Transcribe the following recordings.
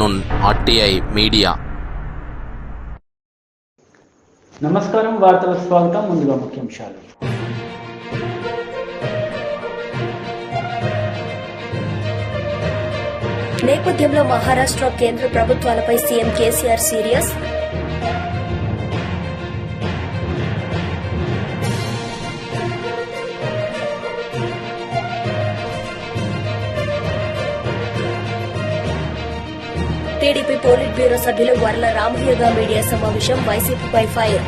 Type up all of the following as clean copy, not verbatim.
nun RTI media. నమస్కారం, వార్తలకు స్వాగతం. ముందుగా ముఖ్యాంశాలు. నేపథ్యంలో మహారాష్ట్ర కేంద్ర ప్రభుత్వాలపై CM KCR serious. TDP polit bureau సభ్యులు వర్ల రామయ్యగా మీడియా సమావేశం, వైసీపీపై ఫైర్.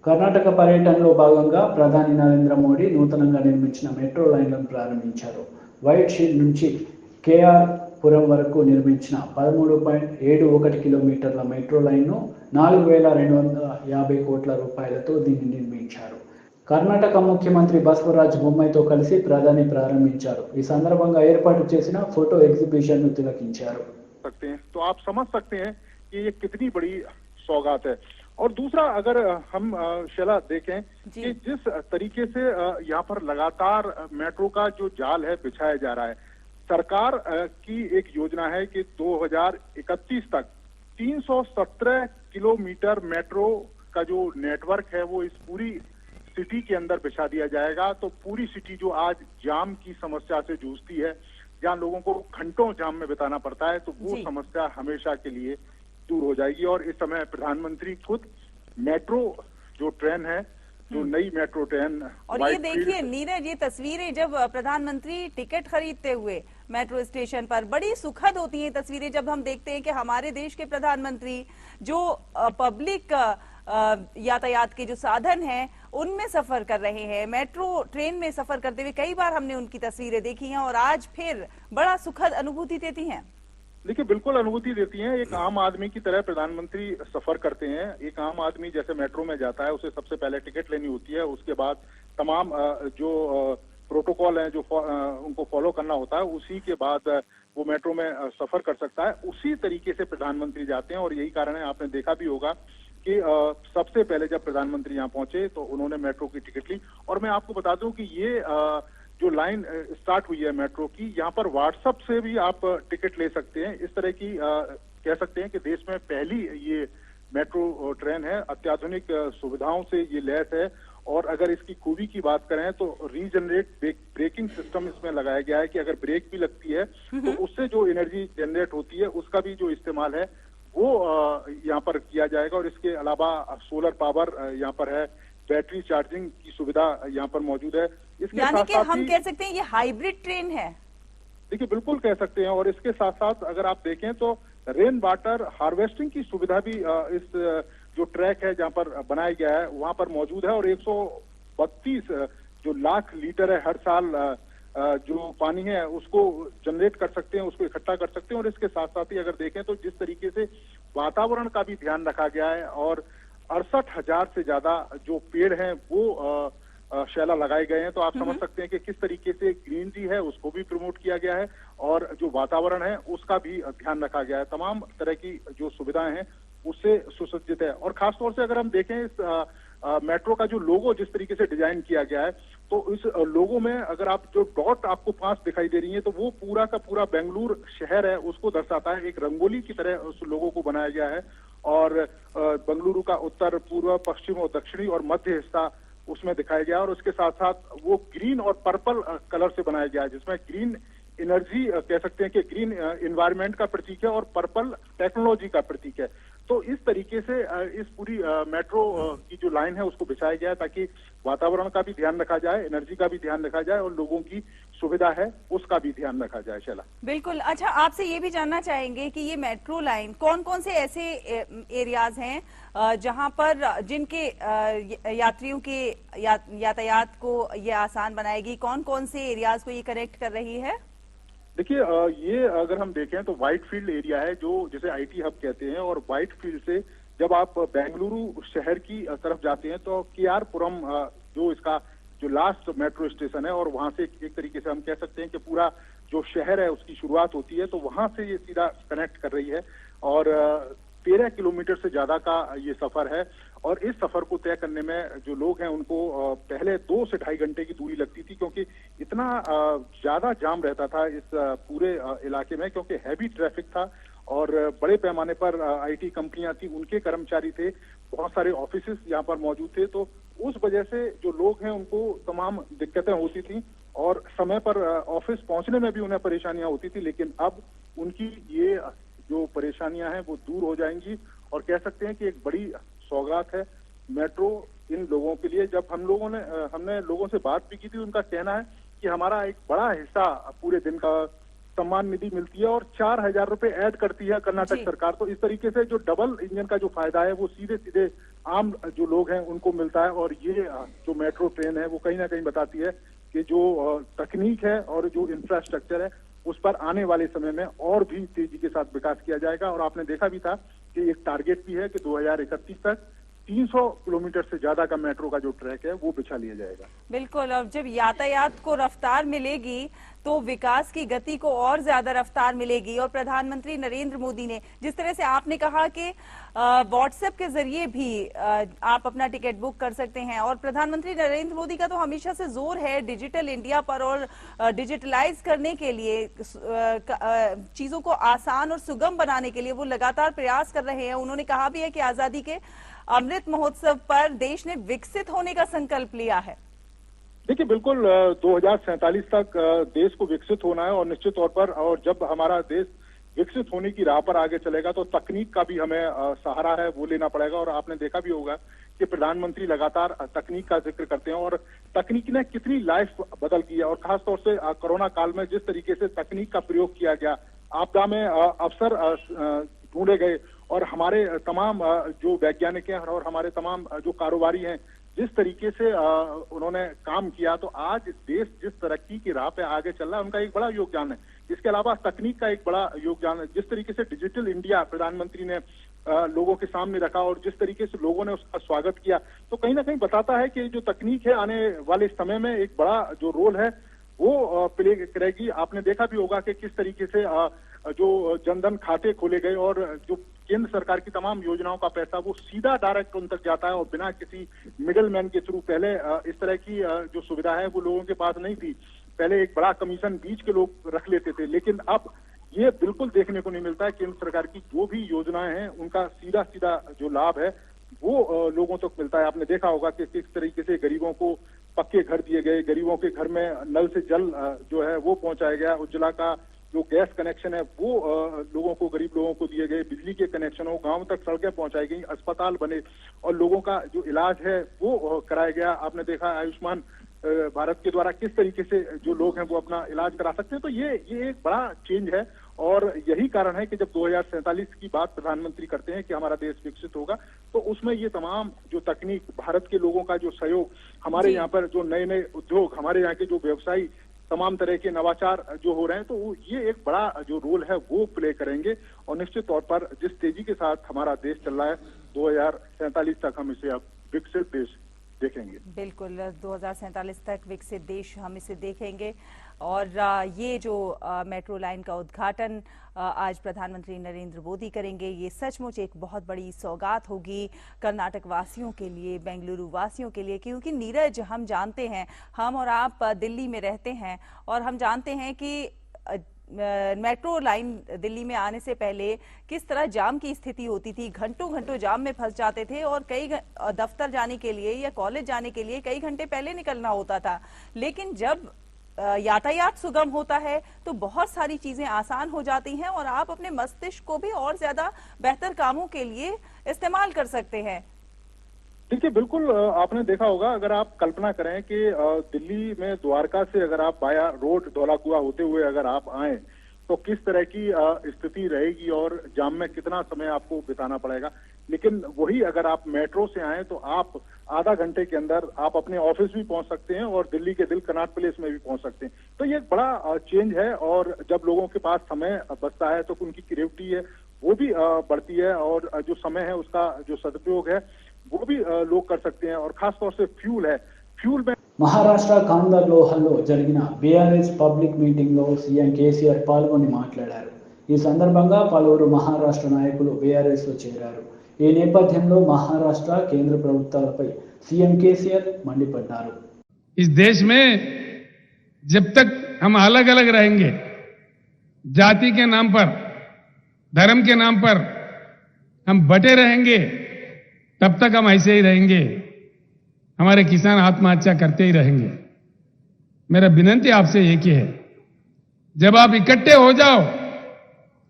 కర్ణాటక పర్యటనలో భాగంగా ప్రధాని నరేంద్ర మోడీ నూతనంగా నిర్మించిన మెట్రో లైన్లను ప్రారంభించారు. వైట్ షీల్డ్ నుంచి కేఆర్ పురం వరకు నిర్మించిన 13.71 కిలోమీటర్ల మెట్రో లైన్ను 4,250 కోట్ల రూపాయలతో దీన్ని నిర్మించారు. కర్ణాటక ముఖ్యమంత్రి బసవరాజ్ బొమ్మాయితో కలిసి ప్రధాని ప్రారంభించారు. ఈ సందర్భంగా ఏర్పాటు చేసిన ఫోటో ఎగ్జిబిషన్ ను తిలకించారు. तो आप समझ सकते हैं कि ये कितनी बड़ी सौगात है। और दूसरा, अगर हम शैला देखें कि जिस तरीके से यहाँ पर लगातार मेट्रो का जो जाल है बिछाया जा रहा है, सरकार की एक योजना है कि 2031 तक 317 किलोमीटर मेट्रो का जो नेटवर्क है वो इस पूरी सिटी के अंदर बिछा दिया जाएगा। तो पूरी सिटी जो आज जाम की समस्या से जूझती है, जहां लोगों को घंटों जाम में बिताना पड़ता है, तो वो समस्या हमेशा के लिए दूर हो जाएगी। और इस समय प्रधानमंत्री खुद मेट्रो जो ट्रेन है, जो नई मेट्रो ट्रेन, और ये देखिए नीरज, ये तस्वीरें जब प्रधानमंत्री टिकट खरीदते हुए मेट्रो स्टेशन पर, बड़ी सुखद होती हैं तस्वीरें जब हम देखते हैं कि हमारे देश के प्रधानमंत्री जो पब्लिक यातायात के जो साधन हैं उनमें सफर कर रहे हैं, मेट्रो ट्रेन में सफर करते हुए कई बार हमने उनकी तस्वीरें देखी हैं और आज फिर बड़ा सुखद अनुभूति देती हैं। देखिए, बिल्कुल अनुभूति देती हैं। एक आम आदमी की तरह प्रधानमंत्री सफर करते हैं। एक आम आदमी जैसे मेट्रो में जाता है, उसे सबसे पहले टिकट लेनी होती है, उसके बाद तमाम जो प्रोटोकॉल है जो उनको फॉलो करना होता है, उसी के बाद वो मेट्रो में सफर कर सकता है। उसी तरीके से प्रधानमंत्री जाते हैं और यही कारण है, आपने देखा भी होगा कि सबसे पहले जब प्रधानमंत्री यहाँ पहुंचे तो उन्होंने मेट्रो की टिकट ली। और मैं आपको बता दूं कि ये जो लाइन स्टार्ट हुई है मेट्रो की, यहाँ पर व्हाट्सएप से भी आप टिकट ले सकते हैं। इस तरह की कह सकते हैं कि देश में पहली ये मेट्रो ट्रेन है, अत्याधुनिक सुविधाओं से ये लैस है। और अगर इसकी खूबी की बात करें तो रीजनरेट ब्रेकिंग सिस्टम इसमें लगाया गया है कि अगर ब्रेक भी लगती है तो उससे जो एनर्जी जनरेट होती है उसका भी जो इस्तेमाल है वो यहाँ पर किया जाएगा। और इसके अलावा सोलर पावर यहाँ पर है, बैटरी चार्जिंग की सुविधा यहाँ पर मौजूद है। इसके यानी कि हम कह सकते हैं ये हाइब्रिड ट्रेन है। देखिए, बिल्कुल कह सकते हैं। और इसके साथ साथ अगर आप देखें तो रेन वाटर हार्वेस्टिंग की सुविधा भी इस जो ट्रैक है जहाँ पर बनाया गया है वहाँ पर मौजूद है। और 132 जो लाख लीटर है हर साल जो पानी है उसको जनरेट कर सकते हैं, उसको इकट्ठा कर सकते हैं। और इसके साथ साथ ही अगर देखें तो जिस तरीके से वातावरण का भी ध्यान रखा गया है और 68,000 से ज्यादा जो पेड़ हैं वो शैला लगाए गए हैं, तो आप समझ सकते हैं कि किस तरीके से ग्रीनरी है उसको भी प्रमोट किया गया है और जो वातावरण है उसका भी ध्यान रखा गया है। तमाम तरह की जो सुविधाएं हैं उससे सुसज्जित है। और खासतौर से अगर हम देखें इस मेट्रो का जो लोगो जिस तरीके से डिजाइन किया गया है, तो इस लोगो में अगर आप जो डॉट आपको 5 दिखाई दे रही है तो वो पूरा का पूरा बेंगलुरु शहर है उसको दर्शाता है। एक रंगोली की तरह उस लोगो को बनाया गया है और बेंगलुरु का उत्तर, पूर्व, पश्चिम और दक्षिणी और मध्य हिस्सा उसमें दिखाया गया। और उसके साथ साथ वो ग्रीन और पर्पल कलर से बनाया गया है, जिसमें ग्रीन एनर्जी कह सकते हैं कि ग्रीन एनवायरनमेंट का प्रतीक है और पर्पल टेक्नोलॉजी का प्रतीक है। तो इस तरीके से इस पूरी मेट्रो की जो लाइन है उसको बिछाया गया है ताकि वातावरण का भी ध्यान रखा जाए, एनर्जी का भी ध्यान रखा जाए और लोगों की सुविधा है उसका भी ध्यान रखा जाए। शैला, बिल्कुल। अच्छा, आपसे ये भी जानना चाहेंगे कि ये मेट्रो लाइन कौन कौन से ऐसे एरियाज हैं जहां पर जिनके यात्रियों के यातायात को ये आसान बनाएगी, कौन कौन से एरियाज को ये कनेक्ट कर रही है? देखिए, ये अगर हम देखें तो व्हाइट फील्ड एरिया है जो जिसे आईटी हब कहते हैं। और व्हाइट फील्ड से जब आप बेंगलुरु शहर की तरफ जाते हैं तो केआर पुरम जो इसका जो लास्ट मेट्रो स्टेशन है और वहां से एक तरीके से हम कह सकते हैं कि पूरा जो शहर है उसकी शुरुआत होती है, तो वहां से ये सीधा कनेक्ट कर रही है। और 13 किलोमीटर से ज्यादा का ये सफर है और इस सफर को तय करने में जो लोग हैं उनको पहले 2 से ढाई घंटे की दूरी लगती थी, क्योंकि इतना ज्यादा जाम रहता था इस पूरे इलाके में, क्योंकि हैवी ट्रैफिक था और बड़े पैमाने पर आईटी कंपनियां थी, उनके कर्मचारी थे, बहुत सारे ऑफिसेस यहाँ पर मौजूद थे। तो उस वजह से जो लोग हैं उनको तमाम दिक्कतें होती थी और समय पर ऑफिस पहुंचने में भी उन्हें परेशानियां होती थी। लेकिन अब उनकी ये जो परेशानियां हैं वो दूर हो जाएंगी और कह सकते हैं कि एक बड़ी सौगात है मेट्रो इन लोगों के लिए। जब हमने लोगों से बात भी की थी, उनका कहना है कि हमारा एक बड़ा हिस्सा पूरे दिन का सम्मान निधि मिलती है और 4,000 रुपए ऐड करती है कर्नाटक सरकार। तो इस तरीके से जो डबल इंजन का जो फायदा है वो सीधे सीधे आम जो लोग हैं उनको मिलता है। और ये जो मेट्रो ट्रेन है वो कहीं ना कहीं बताती है कि जो तकनीक है और जो इंफ्रास्ट्रक्चर है उस पर आने वाले समय में और भी तेजी के साथ विकास किया जाएगा। और आपने देखा भी था कि एक टारगेट भी है कि 2031 तक 300 किलोमीटर से ज्यादा का मेट्रो का जो ट्रैक है वो बिछा लिया जाएगा। बिल्कुल, और जब यातायात को रफ्तार मिलेगी तो विकास की गति को और ज्यादा रफ्तार मिलेगी। और प्रधानमंत्री नरेंद्र मोदी ने जिस तरह से आपने कहा कि व्हाट्सएप के जरिए भी आप अपना टिकट बुक कर सकते हैं, और प्रधानमंत्री नरेंद्र मोदी का तो हमेशा से जोर है डिजिटल इंडिया पर और डिजिटलाइज करने के लिए, चीजों को आसान और सुगम बनाने के लिए वो लगातार प्रयास कर रहे हैं। उन्होंने कहा भी है कि आजादी के अमृत महोत्सव पर देश ने विकसित होने का संकल्प लिया है। देखिए, बिल्कुल 2047 तक देश को विकसित होना है और निश्चित तौर पर, और जब हमारा देश विकसित होने की राह पर आगे चलेगा तो तकनीक का भी हमें सहारा है वो लेना पड़ेगा। और आपने देखा भी होगा कि प्रधानमंत्री लगातार तकनीक का जिक्र करते हैं और तकनीक ने कितनी लाइफ बदल की है। और खासतौर से कोरोना काल में जिस तरीके से तकनीक का प्रयोग किया गया, आपदा में अवसर ढूंढे गए और हमारे तमाम जो वैज्ञानिक हैं और हमारे तमाम जो कारोबारी हैं जिस तरीके से उन्होंने काम किया, तो आज देश जिस तरक्की की राह पे आगे चल रहा है उनका एक बड़ा योगदान है। इसके अलावा तकनीक का एक बड़ा योगदान है। जिस तरीके से डिजिटल इंडिया प्रधानमंत्री ने लोगों के सामने रखा और जिस तरीके से लोगों ने उसका स्वागत किया, तो कहीं ना कहीं बताता है कि जो तकनीक है आने वाले समय में एक बड़ा जो रोल है वो प्ले करेगी। आपने देखा भी होगा कि किस तरीके से जो जनधन खाते खोले गए और जो केंद्र सरकार की तमाम योजनाओं का पैसा वो सीधा डायरेक्ट उन तक जाता है और बिना किसी मिडिल मैन के थ्रू। पहले इस तरह की जो सुविधा है वो लोगों के पास नहीं थी। पहले एक बड़ा कमीशन बीच के लोग रख लेते थे, लेकिन अब ये बिल्कुल देखने को नहीं मिलता है। केंद्र सरकार की जो भी योजनाएं हैं उनका सीधा सीधा जो लाभ है वो लोगों तक मिलता है। आपने देखा होगा कि किस तरीके से गरीबों को पक्के घर दिए गए, गरीबों के घर में नल से जल जो है वो पहुंचाया गया, उज्ज्वला का जो गैस कनेक्शन है वो लोगों को, गरीब लोगों को दिए गए, बिजली के कनेक्शन हो, गांव तक सड़कें पहुंचाई गई, अस्पताल बने और लोगों का जो इलाज है वो कराया गया। आपने देखा आयुष्मान भारत के द्वारा किस तरीके से जो लोग हैं वो अपना इलाज करा सकते हैं। तो ये एक बड़ा चेंज है और यही कारण है कि जब 2047 की बात प्रधानमंत्री करते हैं कि हमारा देश विकसित होगा, तो उसमें ये तमाम जो तकनीक, भारत के लोगों का जो सहयोग, हमारे यहाँ पर जो नए नए उद्योग, हमारे यहाँ के जो व्यवसायी, तमाम तरह के नवाचार जो हो रहे हैं, तो ये एक बड़ा जो रोल है वो प्ले करेंगे। और निश्चित तौर पर जिस तेजी के साथ हमारा देश चल रहा है, 2047 तक हम इसे अब विकसित देश देखेंगे। बिल्कुल, 2047 तक विकसित देश हम इसे देखेंगे। और ये जो मेट्रो लाइन का उद्घाटन आज प्रधानमंत्री नरेंद्र मोदी करेंगे, ये सचमुच एक बहुत बड़ी सौगात होगी कर्नाटक वासियों के लिए, बेंगलुरु वासियों के लिए। क्योंकि नीरज, हम जानते हैं, हम और आप दिल्ली में रहते हैं और हम जानते हैं कि मेट्रो लाइन दिल्ली में आने से पहले किस तरह जाम की स्थिति होती थी। घंटों घंटों जाम में फंस जाते थे और कई दफ्तर जाने के लिए या कॉलेज जाने के लिए कई घंटे पहले निकलना होता था। लेकिन जब यातायात सुगम होता है तो बहुत सारी चीजें आसान हो जाती हैं और आप अपने मस्तिष्क को भी और ज्यादा बेहतर कामों के लिए इस्तेमाल कर सकते हैं। देखिए, बिल्कुल आपने देखा होगा, अगर आप कल्पना करें कि दिल्ली में द्वारका से अगर आप बाया रोड धौलाकुआ होते हुए अगर आप आए तो किस तरह की स्थिति रहेगी और जाम में कितना समय आपको बिताना पड़ेगा। लेकिन वही अगर आप मेट्रो से आए तो आप आधा घंटे के अंदर आप अपने ऑफिस भी पहुंच सकते हैं और दिल्ली के दिल कनॉट प्लेस में भी पहुंच सकते हैं। तो ये एक बड़ा चेंज है और जब लोगों के पास समय बचता है तो उनकी क्रिएटिविटी है वो भी बढ़ती है और जो समय है उसका जो सदुपयोग है वो भी लोग कर सकते हैं। और खासतौर से फ्यूल है, फ्यूल में మహారాష్ట్ర కాందర్లోహల్లో జరిగిన బీఆర్ఎస్ పబ్లిక్ మీటింగ్లో సీఎం కేసీఆర్ పాల్గొని మాట్లాడారు. ఈ సందర్భంగా పలువురు మహారాష్ట్ర నాయకులు బీఆర్ఎస్లో చేరారు. ఈ నేపథ్యంలో మహారాష్ట్ర కేంద్ర ప్రభుత్వాలపై సీఎం కేసీఆర్ మండిపడ్డారు. इस देश में जब तक हम अलग अलग रहेंगे, जाति के नाम पर, धर्म के नाम पर हम बटे रहेंगे, तब तक हम ऐसे ही रहेंगे. हमारे किसान आत्महत्या करते ही रहेंगे. मेरा विनती आपसे एक ही है, जब आप इकट्ठे हो जाओ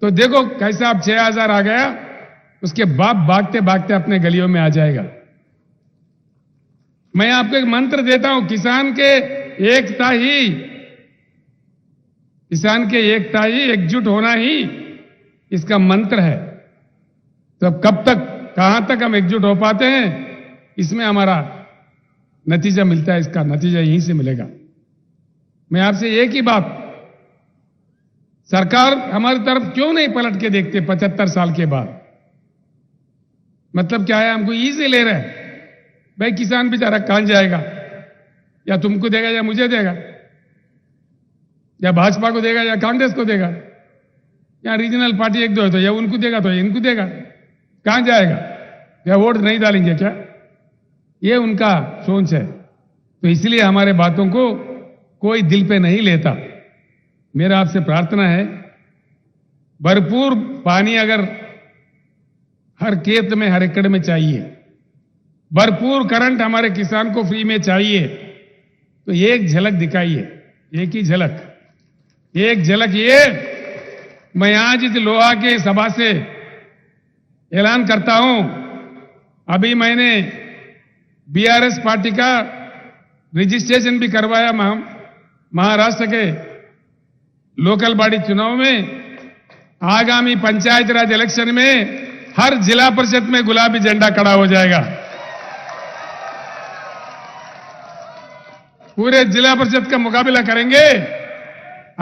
तो देखो कैसे आप 6000 आ गया, उसके बाप भागते भागते अपने गलियों में आ जाएगा. मैं आपको एक मंत्र देता हूं, किसान के एकता ही एकजुट होना ही इसका मंत्र है. तो अब कब तक, कहां तक हम एकजुट हो पाते हैं, इसमें हमारा नतीजा मिलता है. इसका नतीजा यहीं से मिलेगा. मैं आपसे एक ही बात, सरकार हमारी तरफ क्यों नहीं पलट के देखते 75 साल के बाद? मतलब क्या है, हमको इजी ले रहे हैं. भाई किसान बेचारा कहां जाएगा, या तुमको देगा या मुझे देगा, या भाजपा को देगा या कांग्रेस को देगा, या रीजनल पार्टी एक दो है तो या उनको देगा तो इनको देगा, कहां जाएगा, या वोट नहीं डालेंगे क्या? ये उनका सोच है. तो इसलिए हमारे बातों को कोई दिल पे नहीं लेता. मेरा आपसे प्रार्थना है, भरपूर पानी अगर हर खेत में, हर एकड़ में चाहिए, भरपूर करंट हमारे किसान को फ्री में चाहिए, तो एक झलक दिखाइए, एक ही झलक, एक झलक. ये मैं आज इस लोहा के सभा से ऐलान करता हूं, अभी मैंने बीआरएस पार्टी का रजिस्ट्रेशन भी करवाया. महाराष्ट्र के लोकल बॉडी चुनाव में, आगामी पंचायत राज इलेक्शन में हर जिला परिषद में गुलाबी झंडा खड़ा हो जाएगा. पूरे जिला परिषद का मुकाबला करेंगे.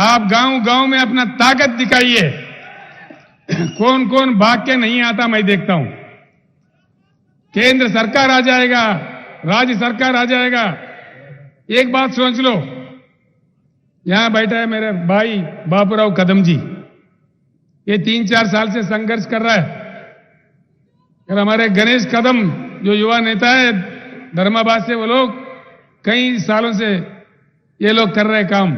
आप गांव गांव में अपना ताकत दिखाइए. कौन कौन भाग के नहीं आता मैं देखता हूं. केंद्र सरकार आ जाएगा, राज्य सरकार आ जाएगा. एक बात सोच लो, यहां बैठा है मेरे भाई बाबूराव कदम जी, ये 3-4 साल से संघर्ष कर रहा है. और हमारे गणेश कदम जो युवा नेता है धर्माबाद से, वो लोग कई सालों से ये लोग कर रहे काम.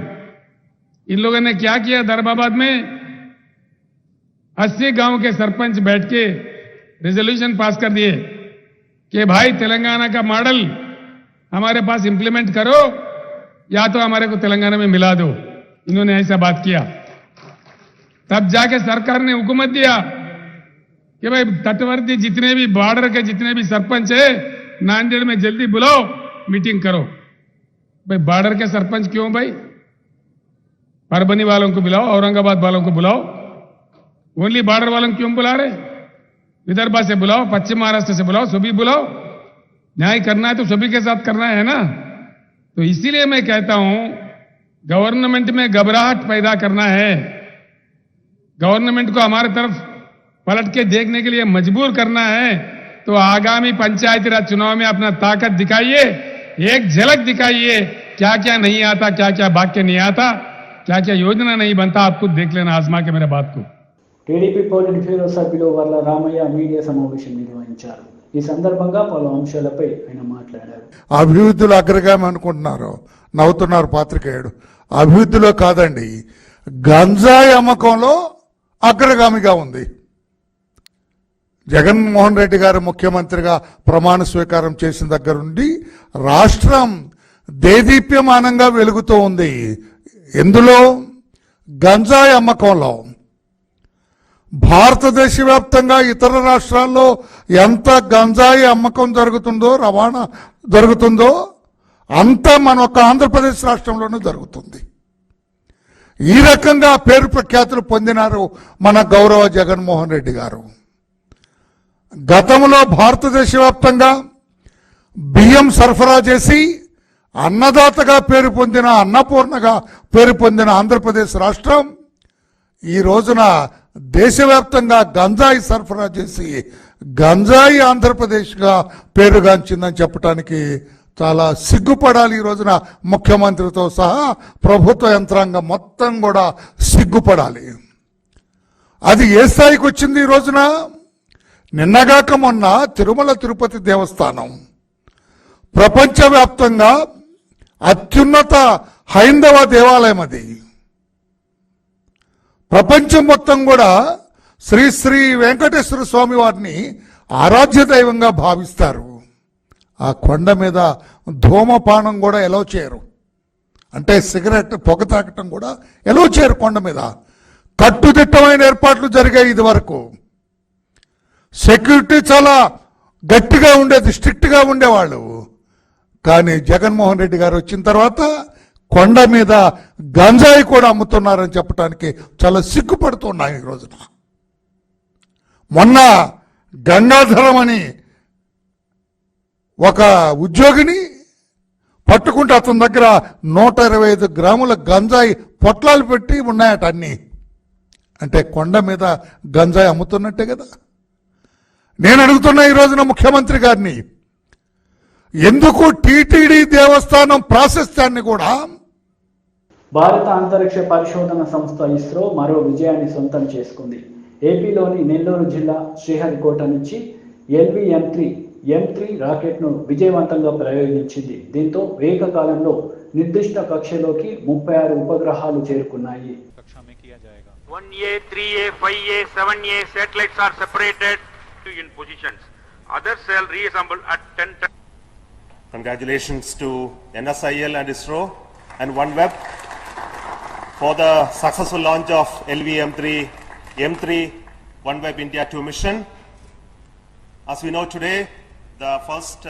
इन लोगों ने क्या किया, धर्माबाद में 80 गांव के सरपंच बैठ के रेजोल्यूशन पास कर दिए कि भाई तेलंगाना का मॉडल हमारे पास इंप्लीमेंट करो, या तो हमारे को तेलंगाना में मिला दो. इन्होंने ऐसा बात किया. तब जाके सरकार ने हुकूमत दिया कि भाई तटवर्ती जितने भी, बॉर्डर के जितने भी सरपंच है, नांदेड़ में जल्दी बुलाओ, मीटिंग करो. भाई बॉर्डर के सरपंच क्यों भाई, परभनी वालों को बुलाओ, औरंगाबाद वालों को बुलाओ. ओनली बॉर्डर वालों को क्यों बुला रहे? विदर्भा से बुलाओ, पश्चिम महाराष्ट्र से बुलाओ, सभी बुलाओ. न्याय करना है तो सभी के साथ करना है ना. तो इसीलिए मैं कहता हूं, गवर्नमेंट में घबराहट पैदा करना है, गवर्नमेंट को हमारे तरफ पलट के देखने के लिए मजबूर करना है. तो आगामी पंचायती राज चुनाव में अपना ताकत दिखाइए, एक झलक दिखाइए. क्या क्या नहीं आता, क्या क्या वाक्य नहीं आता, क्या क्या योजना नहीं बनता, आप खुद देख लेना आजमा के मेरे बात को. టీడీపీ పోలిట్ బ్యూరో సభ్యులు వర్ల రామయ్య మీడియా సమావేశం నిర్వహించారు. ఈ సందర్భంగా పలు అంశాలపై ఆయన మాట్లాడారు. అభివృద్ధిలో అగ్రగామి అనుకుంటున్నారు, నవ్వుతున్నారు పాత్రికేయుడు. అభివృద్ధిలో కాదండి, గంజాయి అమ్మకంలో అగ్రగామిగా ఉంది. జగన్మోహన్ రెడ్డి గారు ముఖ్యమంత్రిగా ప్రమాణ స్వీకారం చేసిన దగ్గర నుండి రాష్ట్రం దేదీప్యమానంగా వెలుగుతూ ఉంది. ఎందులో? గంజాయి అమ్మకంలో. భారతదేశ వ్యాప్తంగా ఇతర రాష్ట్రాల్లో ఎంత గంజాయి అమ్మకం జరుగుతుందో, రవాణా జరుగుతుందో, అంతా మన ఒక ఆంధ్రప్రదేశ్ రాష్ట్రంలోనూ జరుగుతుంది. ఈ రకంగా పేరు ప్రఖ్యాతులు పొందినారు మన గౌరవ జగన్మోహన్ రెడ్డి గారు. గతంలో భారతదేశ వ్యాప్తంగా బియ్యం సరఫరా చేసి అన్నదాతగా పేరు పొందిన, అన్నపూర్ణగా పేరు పొందిన ఆంధ్రప్రదేశ్ రాష్ట్రం ఈ రోజున దేశవ్యాప్తంగా గంజాయి సరఫరా చేసి గంజాయి ఆంధ్రప్రదేశ్గా పేరుగాంచిందని చెప్పడానికి చాలా సిగ్గుపడాలి. ఈ రోజున ముఖ్యమంత్రితో సహా ప్రభుత్వ యంత్రాంగం మొత్తం కూడా సిగ్గుపడాలి. అది ఏ స్థాయికి వచ్చింది ఈ రోజున? నిన్నగాక మొన్న తిరుమల తిరుపతి దేవస్థానం ప్రపంచవ్యాప్తంగా అత్యున్నత హైందవ దేవాలయం. అది ప్రపంచం మొత్తం కూడా శ్రీ శ్రీ వెంకటేశ్వర స్వామి వారిని ఆరాధ్య దైవంగా భావిస్తారు. ఆ కొండ మీద ధూమపానం కూడా ఎలో చేయరు, అంటే సిగరెట్ పొగ తాకటం కూడా ఎలో చేయరు. కొండ మీద కట్టుదిట్టమైన ఏర్పాట్లు జరిగాయి. ఇది వరకు సెక్యూరిటీ చాలా గట్టిగా ఉండేది, స్ట్రిక్ట్గా ఉండేవాళ్ళు. కానీ జగన్మోహన్ రెడ్డి గారు వచ్చిన తర్వాత కొండ మీద గంజాయి కూడా అమ్ముతున్నారని చెప్పడానికి చాలా సిగ్గుపడుతున్నాయి ఈ రోజున. మొన్న గంగాధరం అని ఒక ఉద్యోగిని పట్టుకుంటే అతని దగ్గర 125 గ్రాముల గంజాయి పొట్లాలు పెట్టి ఉన్నాయట అన్నీ. అంటే కొండ మీద గంజాయి అమ్ముతున్నట్టే కదా. నేను అడుగుతున్నా ఈ రోజున ముఖ్యమంత్రి గారిని, ఎందుకు టీటీడీ దేవస్థానం ప్రాశస్త్యాన్ని కూడా? భారత అంతరిక్ష పరిశోధన సంస్థ ఇస్రో మరో విజయాన్ని సొంతం చేసుకుంది. ఏపీలోని నెల్లూరు జిల్లా శ్రీహరికోట నుంచి LV-M3 రాకెట్ను విజయవంతంగా ప్రయోగించింది. దీంతో ఏకకాలంలో నిర్దిష్ట కక్షలోకి 36 ఉపగ్రహాలు చేరుకున్నాయి. 1A, 3A, 5A, 7A satellites are separated in positions. Others shall reassemble at 10 times. Congratulations to NSIL and ISRO and OneWeb for the successful launch of LV-M3 OneWeb India 2 mission. As we know today, the first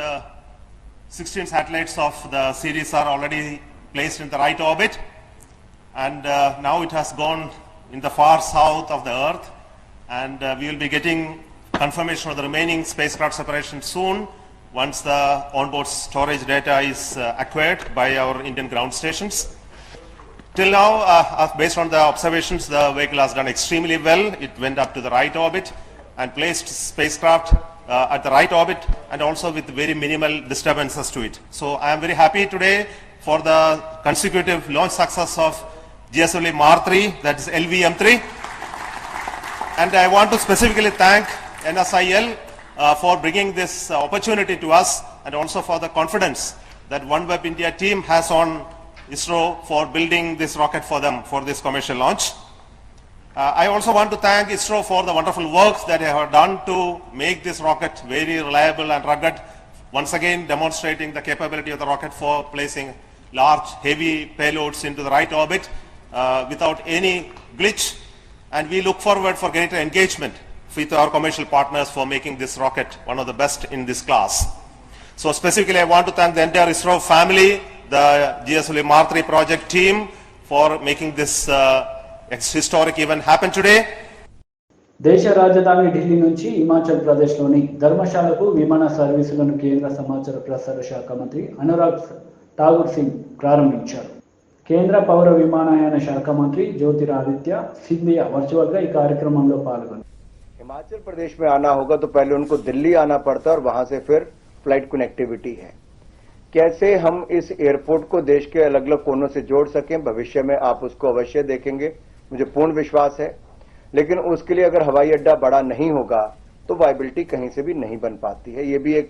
16 satellites of the series are already placed in the right orbit, and now it has gone in the far south of the Earth, and we will be getting confirmation of the remaining spacecraft separation soon once the onboard storage data is acquired by our Indian ground stations. Till now, based on the observations, the vehicle has done extremely well. It went up to the right orbit and placed spacecraft at the right orbit, and also with very minimal disturbances to it. So I am very happy today for the consecutive launch success of GSLV Mark 3, that is LV-M3. And I want to specifically thank NSIL for bringing this opportunity to us, and also for the confidence that OneWeb India team has on ISRO for building this rocket for them for this commercial launch. I also want to thank ISRO for the wonderful work that they have done to make this rocket very reliable and rugged, once again demonstrating the capability of the rocket for placing large heavy payloads into the right orbit without any glitch. And we look forward for greater engagement with our commercial partners for making this rocket one of the best in this class. So specifically I want to thank the entire ISRO family, the GSLV Mark 3 project team for making this historic event happen today. దేశ రాజధాని ఢిల్లీ నుంచి హిమాచల్ ప్రదేశ్లోని ధర్మశాలకు విమాన సర్వీసులను కేంద్ర సమాచార ప్రసార శాఖ మంత్రి అనురాగ్ ఠాకూర్ సింగ్ ప్రారంభించారు. కేంద్ర పౌర విమానయాన శాఖ మంత్రి జ్యోతిరాదిత్య సింధియా వర్చువల్గా ఈ కార్యక్రమంలో పాల్గొన్నారు. हिमाचल प्रदेश में आना होगा तो पहले उनको दिल्ली आना पड़ता है और वहां से फिर फ्लाइट कनेक्टिविटी है. कैसे हम इस एयरपोर्ट को देश के अलग अलग कोनों से जोड़ सकें, भविष्य में आप उसको अवश्य देखेंगे, मुझे पूर्ण विश्वास है. लेकिन उसके लिए अगर हवाई अड्डा बड़ा नहीं होगा तो वायबिलिटी कहीं से भी नहीं बन पाती है. ये भी एक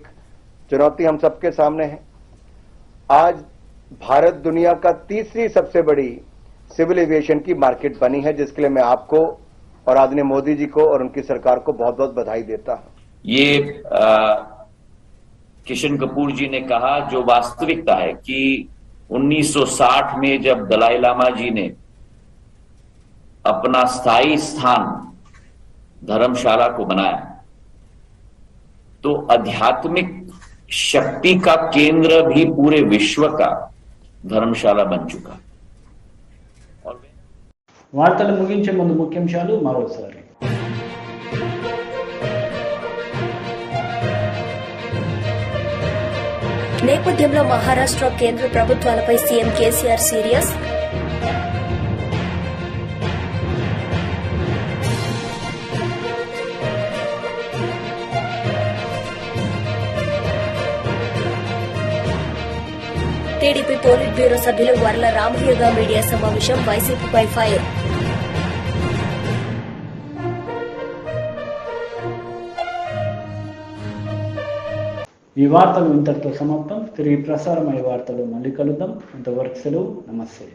चुनौती हम सबके सामने है. आज भारत दुनिया का तीसरी सबसे बड़ी सिविल एविएशन की मार्केट बनी है, जिसके लिए मैं आपको और आदरणीय मोदी जी को और उनकी सरकार को बहुत बहुत बधाई देता हूं. ये किशन कपूर जी ने कहा जो वास्तविकता है कि 1960 में जब दलाई लामा जी ने अपना स्थायी स्थान धर्मशाला को बनाया तो आध्यात्मिक शक्ति का केंद्र भी पूरे विश्व का धर्मशाला बन चुका. వార్తలు ముగించే ముందు ముఖ్యాంశాలు మరోసారి. నేపథ్యంలో మహారాష్ట్ర కేంద్ర ప్రభుత్వాలపై CM KCR serious. TDP polit bureau సభ్యులు వర్ల రామయ్యగా మీడియా సమావేశం వైసీపీపై ఫైర్. ఈ వార్తలు ఇంతటితో సమాప్తం. తిరిగి ప్రసారమయ్యే వార్తలు మళ్ళీ కలుద్దాం. అంతవరకు సెలవు. నమస్తే.